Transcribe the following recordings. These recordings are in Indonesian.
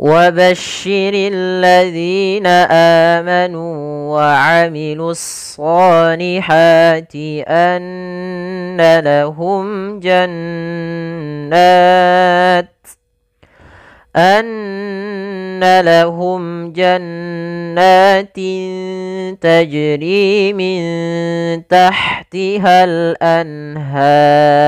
وبشر الذين آمنوا وعملوا الصالحات أن لهم جنات تجري من تحتها الأنهار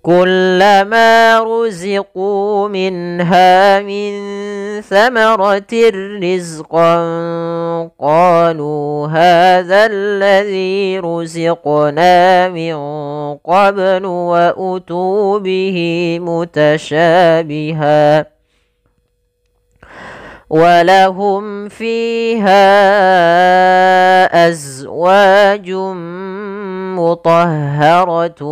كلما رزقوا منها من ثمرة رزقا قالوا هذا الذي رزقنا من قبل وأتوا به متشابها ولهم فيها أزواج مطهرة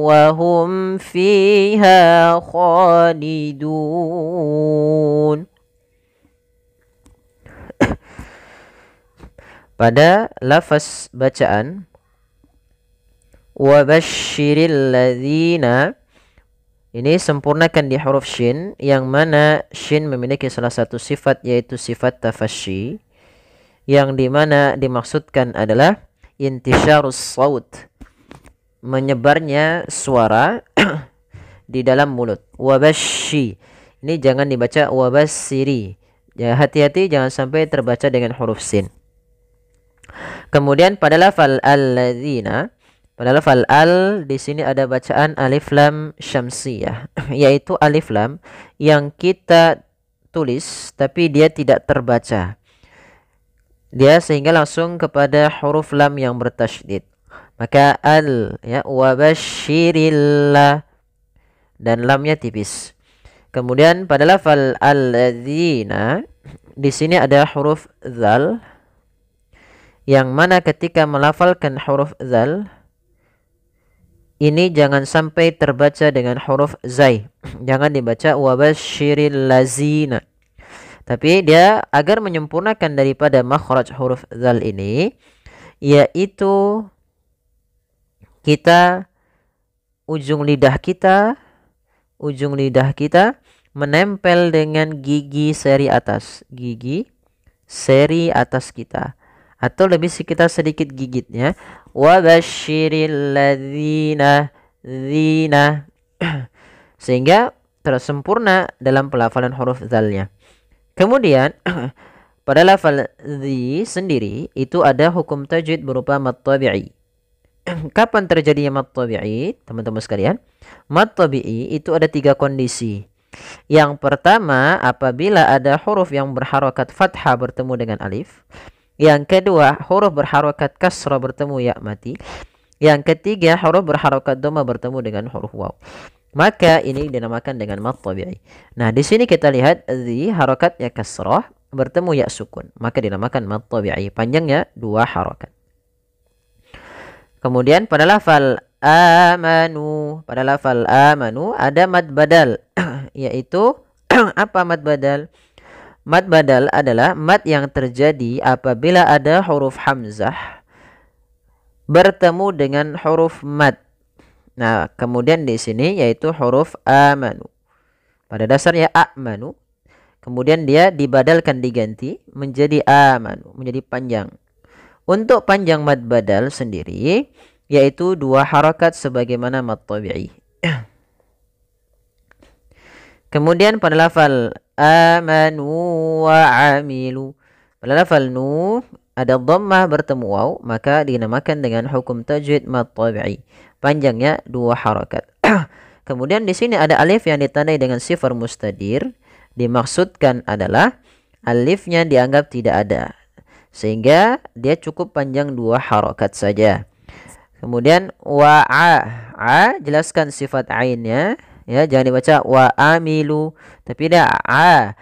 وهم فيها خالدون. Pada lafaz bacaan wabashshiril ladzina, ini sempurnakan di huruf shin, yang mana shin memiliki salah satu sifat yaitu sifat tafasyi, yang dimana dimaksudkan adalah intisyarus saut, menyebarnya suara di dalam mulut. Wabashshi, ini jangan dibaca wabassiri, ya, hati-hati jangan sampai terbaca dengan huruf sin. Kemudian pada lafal alladzina, pada lafal al di sini ada bacaan alif lam syamsiyah, yaitu alif lam yang kita tulis tapi dia tidak terbaca. Dia sehingga langsung kepada huruf lam yang bertasydid. Maka al, ya, wabashirillah, dan lamnya tipis. Kemudian pada lafal alladzina di sini ada huruf zal, yang mana ketika melafalkan huruf zal ini jangan sampai terbaca dengan huruf zai. Jangan dibaca wabashiril lazina. Tapi dia agar menyempurnakan daripada makhraj huruf zal ini, yaitu kita ujung lidah kita menempel dengan gigi seri atas, gigi seri atas kita, atau lebih kita sedikit gigitnya. Wabashiril ladzina zina, sehingga tersempurna dalam pelafalan huruf zalnya. Kemudian pada lafal zi sendiri itu ada hukum tajwid berupa mad tabi'i. Kapan terjadinya mad tabi'i, teman-teman sekalian? Mad tabi'i itu ada 3 kondisi. Yang pertama, apabila ada huruf yang berharokat fathah bertemu dengan alif. Yang kedua, huruf berharokat kasrah bertemu ya mati. Yang ketiga, huruf berharokat dhamma bertemu dengan huruf waw. Maka ini dinamakan dengan mad tabi'i. Nah, di sini kita lihat zi harokatnya kasrah bertemu ya sukun, maka dinamakan mad tabi'i. Panjangnya 2 harokat. Kemudian pada lafal amanu, ada mad badal yaitu apa mad badal? Mad badal adalah mad yang terjadi apabila ada huruf hamzah bertemu dengan huruf mad. Nah, kemudian di sini yaitu huruf amanu. Pada dasarnya amanu, kemudian dia dibadalkan, diganti menjadi amanu, menjadi panjang. Untuk panjang mad badal sendiri yaitu 2 harakat sebagaimana mad tabi'i. Kemudian pada lafal amanu wa amilu, pada lafal nu ada dhammah bertemu waw, maka dinamakan dengan hukum tajwid mad tabi'i. Panjangnya 2 harakat. Kemudian di sini ada alif yang ditandai dengan sifar mustadir. Dimaksudkan adalah alifnya dianggap tidak ada, sehingga dia cukup panjang 2 harakat saja. Kemudian a jelaskan sifat ainnya, ya, jangan dibaca wa amilu, tapi dia a.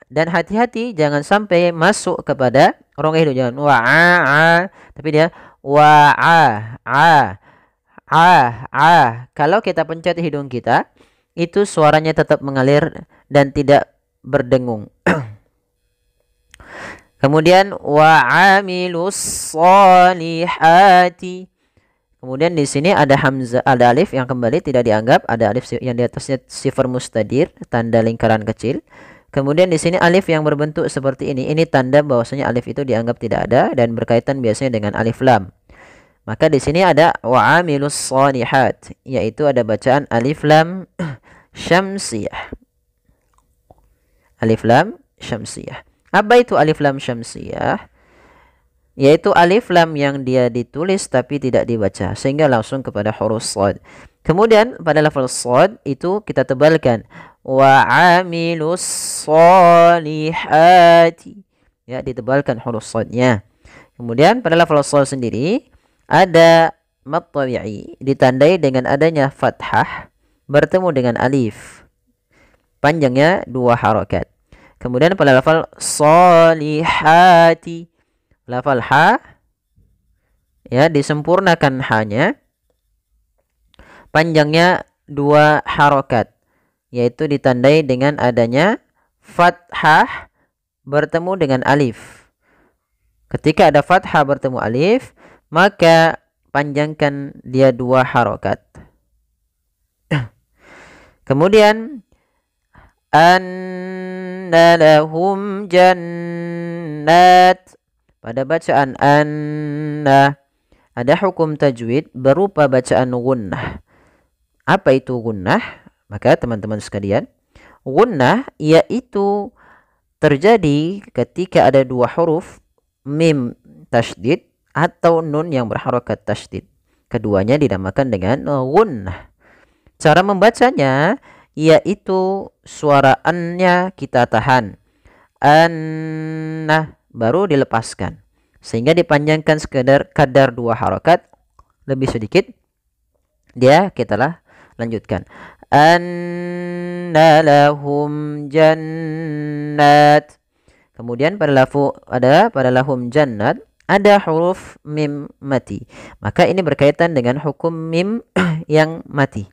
Dan hati-hati jangan sampai masuk kepada rongga hidung, jangan wa tapi dia wa Kalau kita pencet hidung kita, itu suaranya tetap mengalir dan tidak berdengung. Kemudian wa amilus solihati. Kemudian di sini ada hamzah, ada alif yang kembali tidak dianggap, ada alif yang di atasnya sifar mustadir, tanda lingkaran kecil. Kemudian di sini alif yang berbentuk seperti ini tanda bahwasanya alif itu dianggap tidak ada dan berkaitan biasanya dengan alif lam. Maka di sini ada wa'amilus shalihat, yaitu ada bacaan alif lam syamsiyah. Alif lam syamsiyah. Apa itu alif lam syamsiyah? Yaitu alif lam yang dia ditulis tapi tidak dibaca sehingga langsung kepada huruf shad. Kemudian pada lafal shad itu kita tebalkan wa amilus solihati, ya, ditebalkan huruf shadnya. Kemudian pada lafal shad sendiri ada mad tabi'i ditandai dengan adanya fathah bertemu dengan alif, panjangnya 2 harakat. Kemudian pada lafal solihati, lafal ha, ya, disempurnakan hanya, panjangnya 2 harokat, yaitu ditandai dengan adanya fathah bertemu dengan alif. Ketika ada fathah bertemu alif, maka panjangkan dia 2 harokat. Kemudian anna lahum jannat, pada bacaan anna ada hukum tajwid berupa bacaan gunnah. Apa itu gunnah? Maka teman-teman sekalian, gunnah yaitu terjadi ketika ada 2 huruf mim tasydid atau nun yang berharokat tasydid. Keduanya dinamakan dengan gunnah. Cara membacanya yaitu suara an-nya kita tahan. Annah baru dilepaskan sehingga dipanjangkan kadar 2 harokat lebih sedikit, dia kita lanjutkan anna lahum jannat. Kemudian pada lahum jannat ada huruf mim mati, maka ini berkaitan dengan hukum mim yang mati.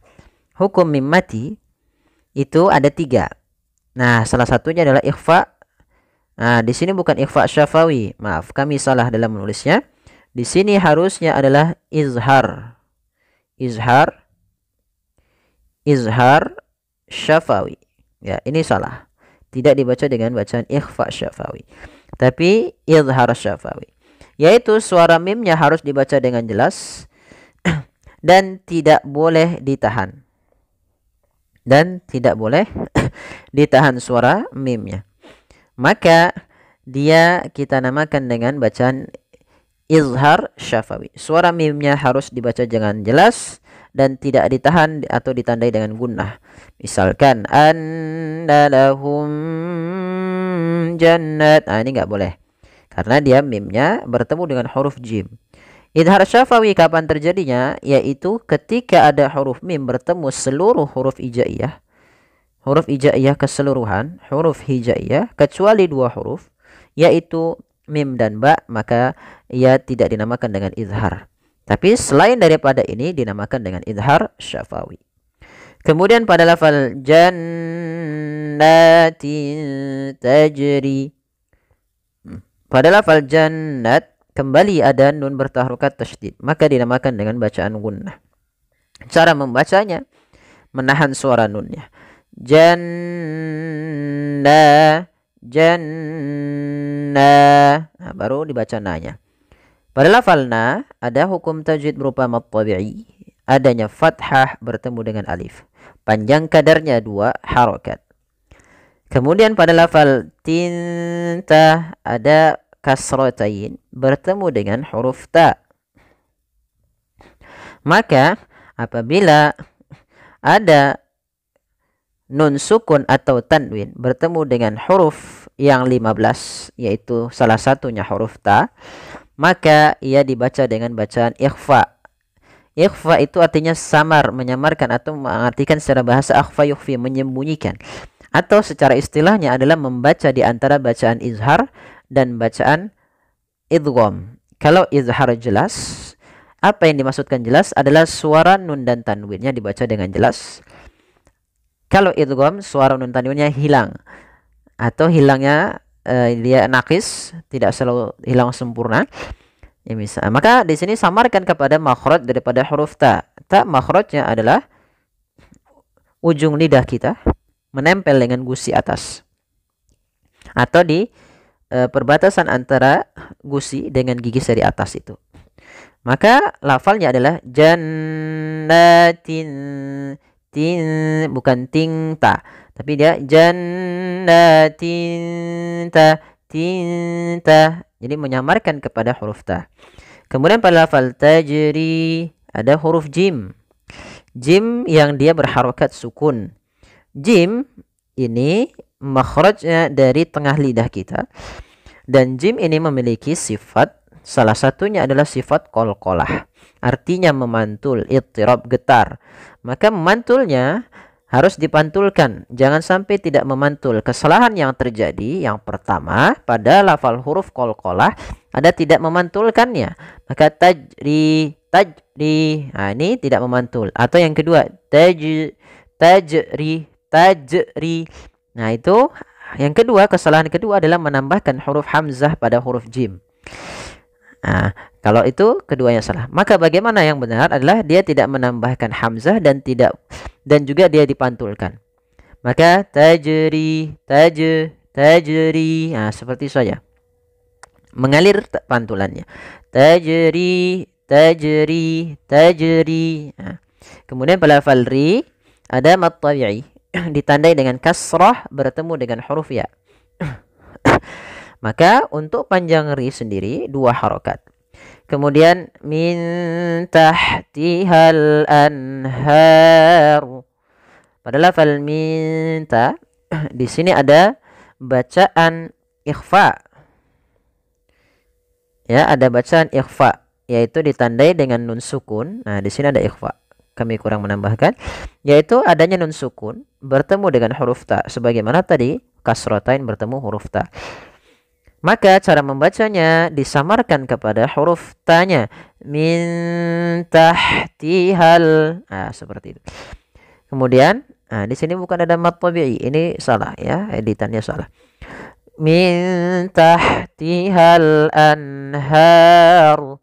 Hukum mim mati itu ada 3. Nah, salah satunya adalah ikhfa. Nah, di sini bukan ikhfa syafawi. Maaf, kami salah dalam menulisnya. Di sini harusnya adalah izhar. Izhar syafawi. Ya, ini salah. Tidak dibaca dengan bacaan ikhfa syafawi, tapi izhar syafawi. Yaitu suara mimnya harus dibaca dengan jelas dan tidak boleh ditahan. Ditahan suara mimnya. Maka dia kita namakan dengan bacaan izhar syafawi. Suara mimnya harus dibaca dengan jelas dan tidak ditahan atau ditandai dengan gunnah. Misalkan anna lahum jannat. Nah, ini nggak boleh karena dia mimnya bertemu dengan huruf jim. Izhar syafawi kapan terjadinya? Yaitu ketika ada huruf mim bertemu seluruh huruf hijaiyah. Huruf hijaiyah keseluruhan, huruf hijaiyah kecuali 2 huruf, yaitu mim dan ba, maka ia tidak dinamakan dengan izhar. Tapi selain daripada ini dinamakan dengan izhar syafawi. Kemudian pada lafal jannatin tajri. Pada lafal jannat kembali ada nun bertaharukat tasydid, maka dinamakan dengan bacaan gunnah. Cara membacanya menahan suara nunnya. Jannah. Nah, baru dibaca nanya. Pada lafal na ada hukum tajwid berupa mad tabi'i, adanya fathah bertemu dengan alif, panjang kadarnya 2 harokat. Kemudian pada lafal tinta ada kasratain bertemu dengan huruf ta. Maka apabila ada nun sukun atau tanwin bertemu dengan huruf yang 15, yaitu salah satunya huruf ta, maka ia dibaca dengan bacaan ikhfa. Ikhfa itu artinya samar, menyamarkan, atau mengartikan secara bahasa akhfa yukhfi, menyembunyikan. Atau secara istilahnya adalah membaca di antara bacaan izhar dan bacaan idgham. Kalau izhar jelas, apa yang dimaksudkan jelas adalah suara nun dan tanwinnya dibaca dengan jelas. Kalau idgham, suara nun tanwinnya hilang atau hilangnya dia nakis, tidak selalu hilang sempurna. Ya misal. Maka di sini samarkan kepada makhraj daripada huruf ta. Ta makhrajnya adalah ujung lidah kita menempel dengan gusi atas atau di perbatasan antara gusi dengan gigi seri atas itu. Maka lafalnya adalah jannatin, tin bukan ting ta, tapi dia jannatin ta, tinta. Jadi menyamarkan kepada huruf ta. Kemudian pada lafal tajri ada huruf jim. Jim yang dia berharokat sukun. Jim ini makhrajnya dari tengah lidah kita. Dan jim ini memiliki sifat, salah satunya adalah sifat qalqalah. Artinya memantul, ittirab, getar. Maka memantulnya harus dipantulkan. Jangan sampai tidak memantul. Kesalahan yang terjadi yang pertama pada lafal huruf qalqalah ada tidak memantulkannya. Maka tajri, tajri. Nah, ini tidak memantul. Atau yang kedua, tajri, tajri. Nah, itu yang kedua, kesalahan kedua adalah menambahkan huruf hamzah pada huruf jim. Nah, kalau itu keduanya salah. Maka bagaimana yang benar adalah dia tidak menambahkan hamzah dan juga dia dipantulkan. Maka tajri, tajri. Nah, seperti saja. Mengalir pantulannya. Tajri, tajri, tajri. Nah, kemudian pada lafal ri ada mad tabi'i ditandai dengan kasrah bertemu dengan huruf ya. Maka untuk panjang ri sendiri 2 harokat. Kemudian min tahtihal anhar. Pada lafal minta di sini ada bacaan ikhfa. Ya, ada bacaan ikhfa yaitu ditandai dengan nun sukun. Nah, di sini ada ikhfa. Kami kurang menambahkan yaitu adanya nun sukun bertemu dengan huruf ta sebagaimana tadi kasratain bertemu huruf ta. Maka cara membacanya disamarkan kepada huruf ta-nya. Min tahtihal. Nah, seperti itu. Kemudian, nah di sini bukan ada mad tabi'i. Ini salah ya, editannya salah. Min tahtihal anhar.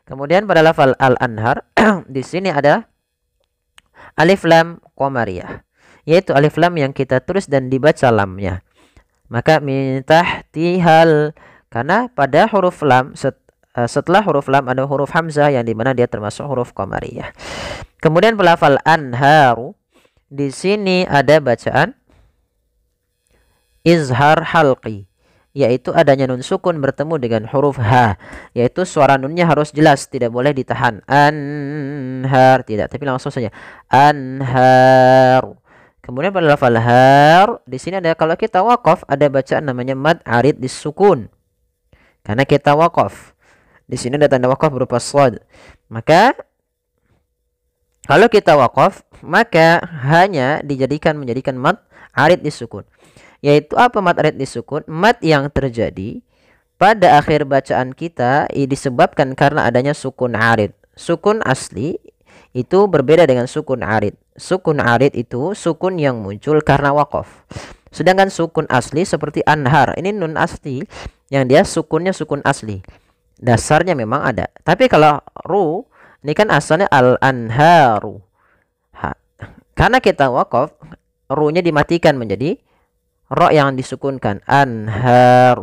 Kemudian pada lafal al-anhar di sini ada alif lam qamariyah, yaitu alif lam yang kita tulis dan dibaca lamnya. Maka min tahtihal, karena pada huruf lam setelah huruf lam ada huruf hamzah yang dimana dia termasuk huruf qamariyah. Kemudian pada lafal anharu di sini ada bacaan izhar halqi, yaitu adanya nun sukun bertemu dengan huruf ha, yaitu suara nunnya harus jelas, tidak boleh ditahan. Anhar tidak, tapi langsung saja anhar. Kemudian pada lafal har di sini ada, kalau kita waqaf ada bacaan namanya mad arid disukun. Karena kita waqaf. Di sini ada tanda waqaf berupa shad. Maka kalau kita waqaf maka hanya menjadikan mad arid disukun. Yaitu apa mad arid disukun? Mad yang terjadi pada akhir bacaan kita disebabkan karena adanya sukun arid. Sukun asli itu berbeda dengan sukun arid. Sukun arid itu sukun yang muncul karena waqaf. Sedangkan sukun asli seperti anhar, ini nun asli yang dia sukunnya sukun asli. Dasarnya memang ada. Tapi kalau ru, ini kan asalnya al-anharu. Karena kita waqaf, ru-nya dimatikan menjadi ro yang disukunkan, anhar.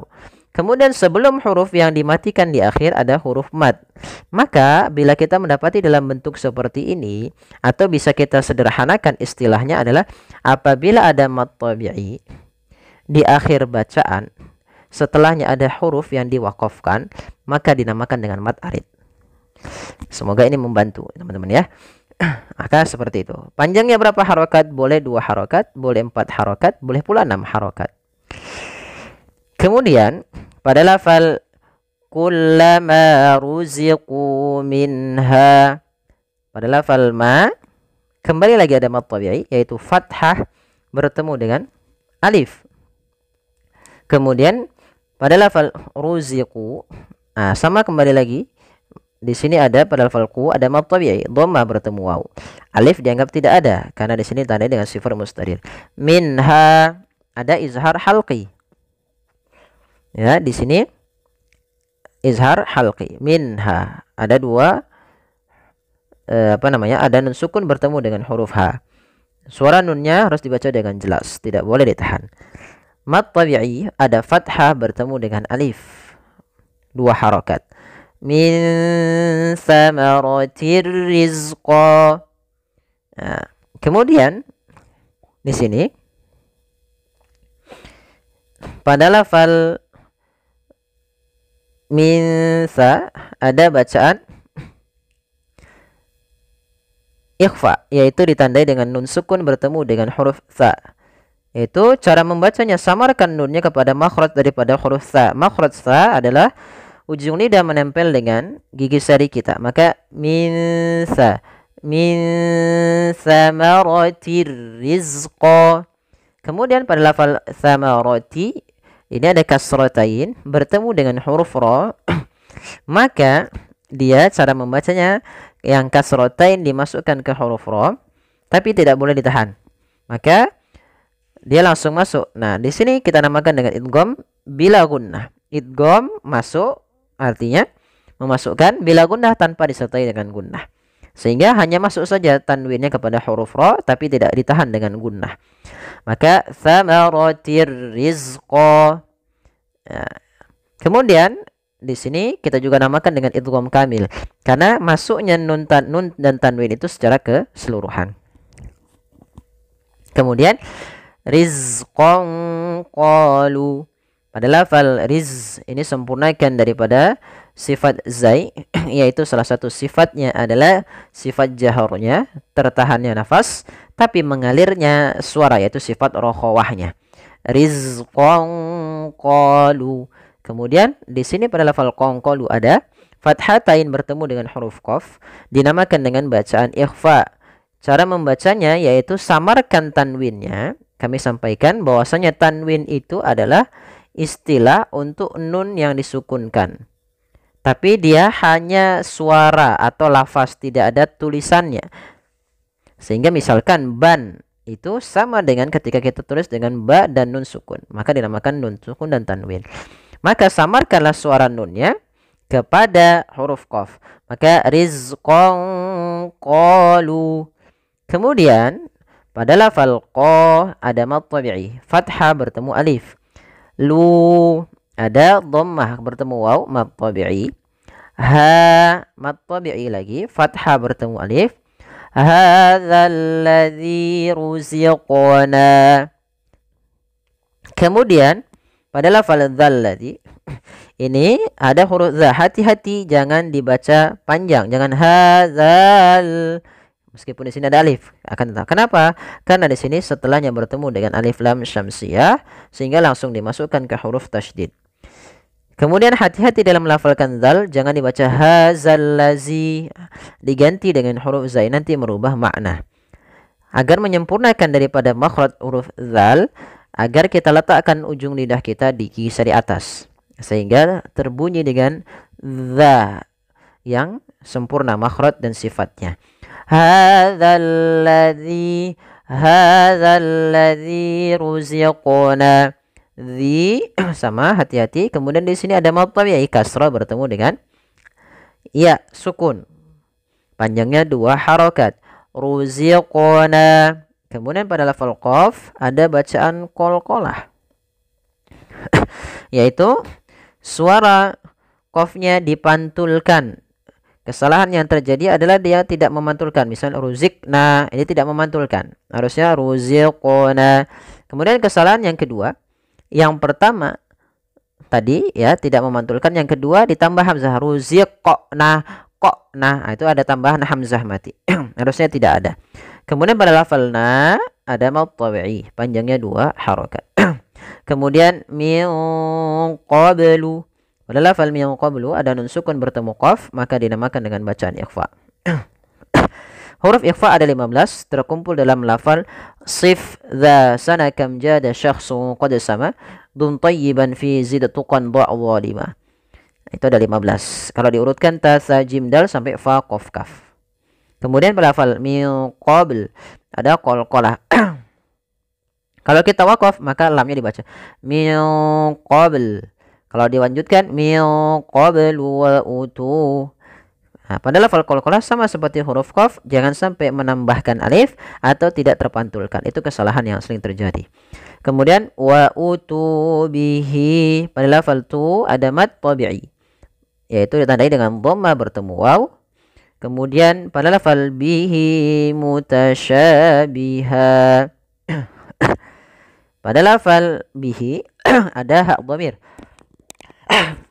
Kemudian sebelum huruf yang dimatikan di akhir ada huruf mad. Maka bila kita mendapati dalam bentuk seperti ini, atau bisa kita sederhanakan istilahnya adalah apabila ada mad tabi'i di akhir bacaan, setelahnya ada huruf yang diwaqafkan, maka dinamakan dengan mad arid. Semoga ini membantu teman-teman ya. Maka seperti itu. Panjangnya berapa harokat? Boleh 2 harokat, boleh 4 harokat, boleh pula 6 harokat. Kemudian pada lafal kullama ruziqu minha, pada lafal ma kembali lagi ada mad tabi'i yaitu fathah bertemu dengan alif. Kemudian pada lafal ruziqu, sama kembali lagi. Di sini ada pada lafal ku ada mad tabi'i, dhamma bertemu waw. Alif dianggap tidak ada karena di sini tandai dengan sifar mustadir. Minha ada izhar halqi. Ya, di sini izhar halqi. Minha. Ada dua ada nun sukun bertemu dengan huruf H. Suara nunnya harus dibaca dengan jelas, tidak boleh ditahan. Mad tabi'i ada fathah bertemu dengan alif. Dua harokat. Min samaratir rizqa. Nah, kemudian di sini pada lafal min sa ada bacaan ikhfa, yaitu ditandai dengan nun sukun bertemu dengan huruf sa. Itu cara membacanya, samarkan nunnya kepada makhraj daripada huruf sa. Makhraj sa adalah ujung lidah menempel dengan gigi sari kita. Maka min sa, min samaratir rizqa. Kemudian pada lafal samarati ini ada kasratain bertemu dengan huruf ra. Maka dia cara membacanya yang kasratain dimasukkan ke huruf ra tapi tidak boleh ditahan. Maka dia langsung masuk. Nah, di sini kita namakan dengan idgham bila gunnah. Idgham masuk artinya memasukkan bila gunnah tanpa disertai dengan gunnah. Sehingga hanya masuk saja tanwinnya kepada huruf ra tapi tidak ditahan dengan gunnah. Maka samaratir rizqa. Nah, kemudian di sini kita juga namakan dengan idgham kamil karena masuknya nun dan tanwin itu secara keseluruhan. Kemudian rizqan qalu. Pada lafal riz ini sempurnakan daripada sifat zai, yaitu salah satu sifatnya adalah sifat jaharnya, tertahannya nafas tapi mengalirnya suara, yaitu sifat rokhawahnya. Rizqan qalu. Kemudian di sini pada lafal qanqalu ada fathatain bertemu dengan huruf qaf, dinamakan dengan bacaan ikhfa. Cara membacanya yaitu samarkan tanwinnya. Kami sampaikan bahwasanya tanwin itu adalah istilah untuk nun yang disukunkan. Tapi dia hanya suara atau lafaz, tidak ada tulisannya. Sehingga misalkan ban itu sama dengan ketika kita tulis dengan ba dan nun sukun, maka dinamakan nun sukun dan tanwin. Maka samarkanlah suara nunnya kepada huruf qaf. Maka rizqan qalu. Kemudian pada lafal qa ada mad tabi'i, fathah bertemu alif. Lu ada dhammah bertemu waw, mad tabi'i. Ha mad tabi'i lagi, fathah bertemu alif. Hadzal ladzi ruziqna. Kemudian pada lafal dzalladzi ini ada huruf za. Hati-hati jangan dibaca panjang, jangan hadzal. Meskipun di sini ada alif, akan tetap. Kenapa? Karena di sini setelahnya bertemu dengan alif lam syamsiyah sehingga langsung dimasukkan ke huruf tasydid. Kemudian hati-hati dalam melafalkan zal, jangan dibaca hazallazi, diganti dengan huruf zai, nanti merubah makna. Agar menyempurnakan daripada makhraj huruf zal, agar kita letakkan ujung lidah kita di gigi sari atas sehingga terbunyi dengan za yang sempurna makhraj dan sifatnya. Hadzalladzi ruziqna. Dzi sama, hati-hati. Kemudian di sini ada mad tabi'i kasrah bertemu dengan ya sukun. Panjangnya dua harokat. Ruziqna. Kemudian pada lafal qaf ada bacaan qalqalah. Yaitu suara qafnya dipantulkan. Kesalahan yang terjadi adalah dia tidak memantulkan. Misal ruzikna, ini tidak memantulkan. Harusnya ruziqna. Kemudian kesalahan yang kedua, yang pertama tadi ya tidak memantulkan, yang kedua ditambah hamzah ruziqna, qna. Itu ada tambahan hamzah mati. Harusnya tidak ada. Kemudian pada lafal na ada mad tabi'i, panjangnya dua harokat. Kemudian min qablu. Pada lafal min qablu ada nun sukun bertemu qaf, maka dinamakan dengan bacaan ikhfa. Huruf ikhfa ada 15, terkumpul dalam lafal sif dha sana kam jada syakhsun qad sama dun tayyiban fi zidatuqan dha' zalima. Itu ada 15. Kalau diurutkan ta sa jim dal sampai fa qaf kaf. Kemudian pada lafal min qabl ada qalqalah. Kalau kita waqaf maka lamnya dibaca min qabl. Kalau dilanjutkan min qablu wa utu. Nah, pada lafal qalqalah sama seperti huruf qaf, jangan sampai menambahkan alif atau tidak terpantulkan. Itu kesalahan yang sering terjadi. Kemudian wa utu bihi, pada lafal tu ada mad tabi'i, yaitu ditandai dengan dhamma bertemu waw. Kemudian pada lafal bihi mutasyabiha. Pada lafal bihi ada hak dhamir.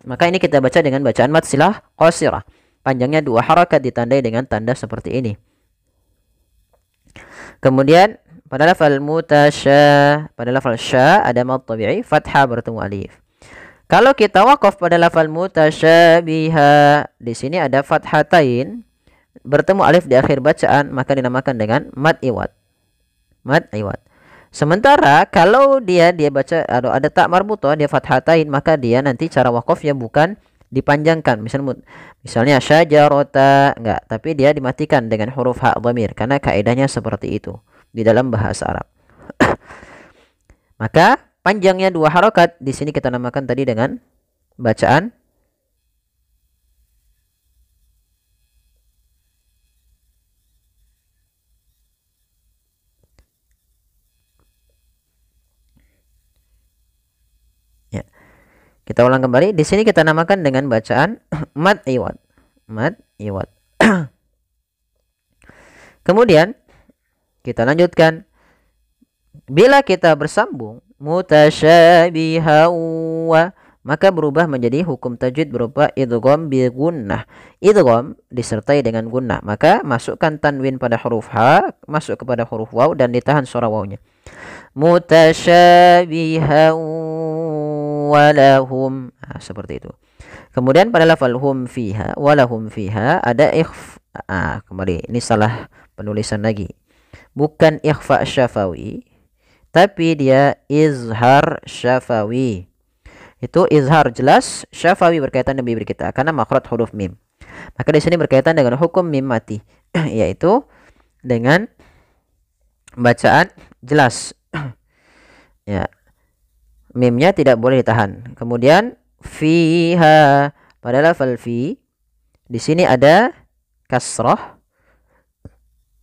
Maka ini kita baca dengan bacaan mad silah qasirah. Panjangnya 2 harakat ditandai dengan tanda seperti ini. Kemudian pada lafal pada lafal sya ada mad tabi'i fathah bertemu alif. Kalau kita waqaf pada lafal mutasyabiha, di sini ada fathatain bertemu alif di akhir bacaan, maka dinamakan dengan mad iwad. Mad iwad. Sementara kalau dia baca ada tak marbutah, dia fathatain, maka dia nanti cara waqafnya bukan dipanjangkan. Misalnya syajarata, enggak, tapi dia dimatikan dengan huruf ha dhamir karena kaidahnya seperti itu di dalam bahasa Arab. Maka panjangnya 2 harokat di sini kita namakan tadi dengan bacaan ya. Kita ulang kembali. Di sini kita namakan dengan bacaan mad iwad. Mad iwad. Kemudian kita lanjutkan. Bila kita bersambung mutasyabiha wa, maka berubah menjadi hukum tajwid berupa idgham bi gunnah. Idgham disertai dengan gunnah, maka masukkan tanwin pada huruf ha, masuk kepada huruf waw dan ditahan suara wawnya. Mutasyabiha walahum, seperti itu. Kemudian pada lafal hum fiha walahum fiha ada kembali ini salah penulisan lagi, bukan ikhfa syafawi tapi dia izhar syafawi. Itu izhar jelas, syafawi berkaitan dengan bibir kita karena makhraj huruf mim. Maka di sini berkaitan dengan hukum mim mati yaitu dengan bacaan jelas. Ya. Mimnya tidak boleh ditahan. Kemudian fiha pada lafal fi, di sini ada kasrah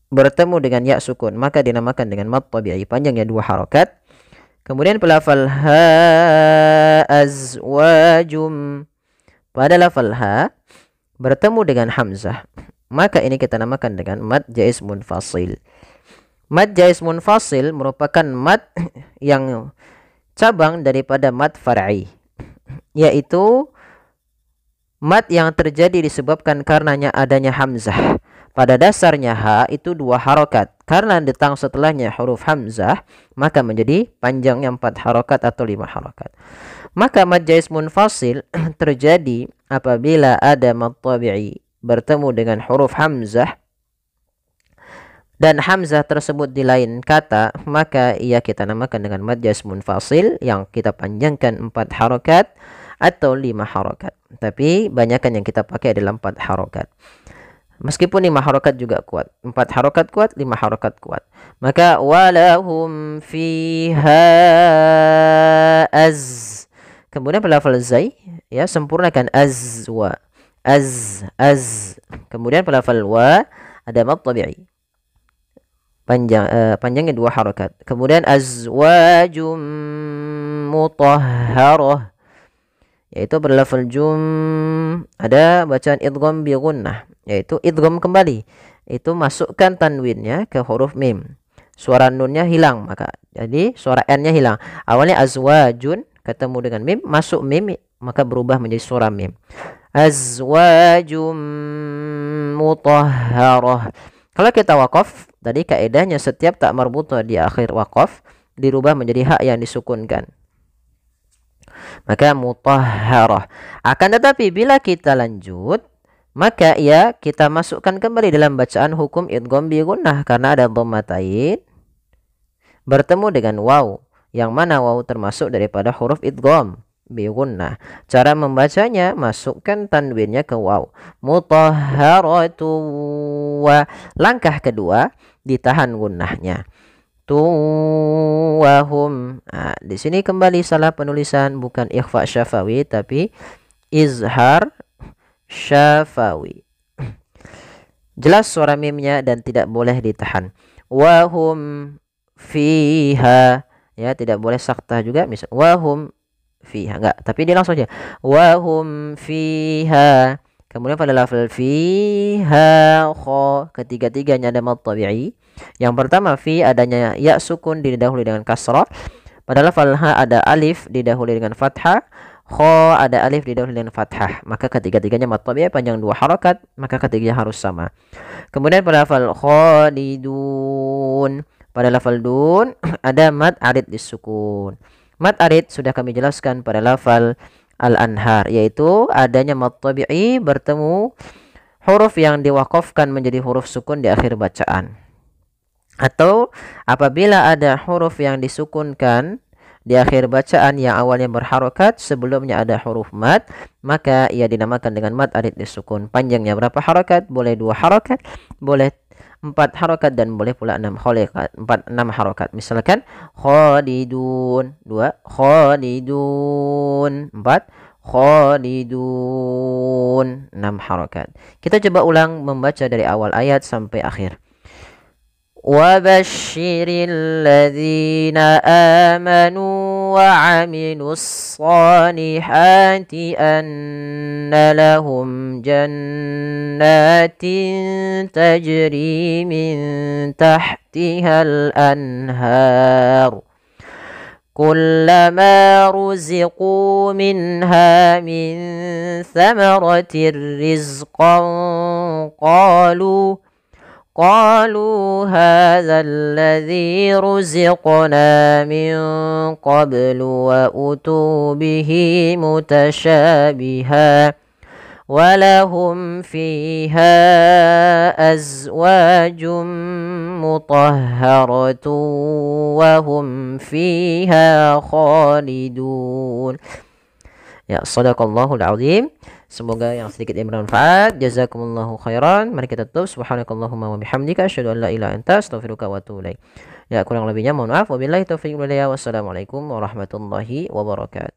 bertemu dengan ya sukun, maka dinamakan dengan mad tabi'i, panjangnya 2 harakat. Kemudian pada lafal ha azwajum, pada lafal ha bertemu dengan hamzah, maka ini kita namakan dengan mad jaiz munfasil. Mad jaiz munfasil merupakan mad yang cabang daripada mad far'i, yaitu mad yang terjadi disebabkan karenanya adanya hamzah. Pada dasarnya ha itu 2 harokat, karena datang setelahnya huruf hamzah maka menjadi panjangnya 4 harokat atau 5 harokat. Maka mad jaiz munfasil terjadi apabila ada mad tabi'i bertemu dengan huruf hamzah dan hamzah tersebut di lain kata, maka ia kita namakan dengan mad jaiz munfasil yang kita panjangkan 4 harokat atau 5 harokat. Tapi banyakkan yang kita pakai adalah 4 harokat. Meskipun 5 harokat juga kuat, 4 harokat kuat, 5 harokat kuat. Maka walahum fiha az. Kemudian pada lafal zai, ya, sempurnakan azwa, az. Kemudian pada lafal wa ada mad tabi'i, panjangnya 2 harokat. Kemudian azwajum mutahharah, yaitu pada lafal jum ada bacaan idgham bi gunnah, yaitu idgham kembali, itu masukkan tanwinnya ke huruf mim, suara nunnya hilang, maka jadi suara n-nya hilang. Awalnya azwajun ketemu dengan mim, masuk mim, maka berubah menjadi suara mim. Azwajum mutahharah. Kalau kita waqaf tadi kaidahnya setiap tak marbutah di akhir waqaf dirubah menjadi hak yang disukunkan, maka mutahharah. Akan tetapi bila kita lanjut, maka ya kita masukkan kembali dalam bacaan hukum idgham bi gunnah karena ada dhammatain bertemu dengan waw, yang mana waw termasuk daripada huruf idgham bi gunnah. Cara membacanya masukkan tanwinnya ke waw, mutahharatu wa. Langkah kedua ditahan gunnahnya, tuwahum. Di sini kembali salah penulisan, bukan ikhfa syafawi tapi izhar syafawi. Jelas suara mimnya dan tidak boleh ditahan. Wahum fiha, ya tidak boleh saktah juga, misal wahum fiha enggak, tapi dia langsung aja wahum fiha. Kemudian pada lafal fiha kha, ketiga-tiganya ada mad tabi'i. Yang pertama fi adanya ya sukun didahului dengan kasrah. Pada lafal ha ada alif didahului dengan fathah. Kha ada alif didahului dengan fathah. Maka ketiga-tiganya mad tabi'i panjang 2 harakat, maka ketiganya harus sama. Kemudian pada lafal khalidun, pada lafal dun ada mad arid disukun. Mad arid sudah kami jelaskan pada lafal al-anhar, yaitu adanya mad tabi'i bertemu huruf yang diwakafkan menjadi huruf sukun di akhir bacaan. Atau apabila ada huruf yang disukunkan di akhir bacaan yang awalnya berharokat, sebelumnya ada huruf mad, maka ia dinamakan dengan mad arid disukun. Panjangnya berapa harokat? Boleh 2 harokat, boleh 4 harokat, dan boleh pula 6 harokat. Misalkan khalidun 2, khalidun 4, khalidun 6 harokat. Kita coba ulang membaca dari awal ayat sampai akhir. وَبَشِّرِ الَّذِينَ آمَنُوا وَعَمِلُوا الصَّالِحَاتِ أَنَّ لَهُمْ جَنَّاتٍ تَجْرِي مِنْ تَحْتِهَا الْأَنْهَارُ كُلَّمَا رُزِقُوا مِنْهَا مِنْ ثَمَرَةٍ رِزْقًا قالوا هذا الذي رزقنا من قبل وأتوا به متشابها ولهم فيها أزواج مطهرة وهم فيها خالدون. Ya, sadaqallahul azim. Semoga yang sedikit ini bermanfaat. Jazakumullahu khairan. Mari kita tutup. Subhanakallahumma wa bihamdika asyhadu an la ilaha illa anta astaghfiruka wa atubu ilaik. Ya, kurang lebihnya mohon maaf. Wabillahi taufiq wal hidayah. Wassalamualaikum warahmatullahi wabarakatuh.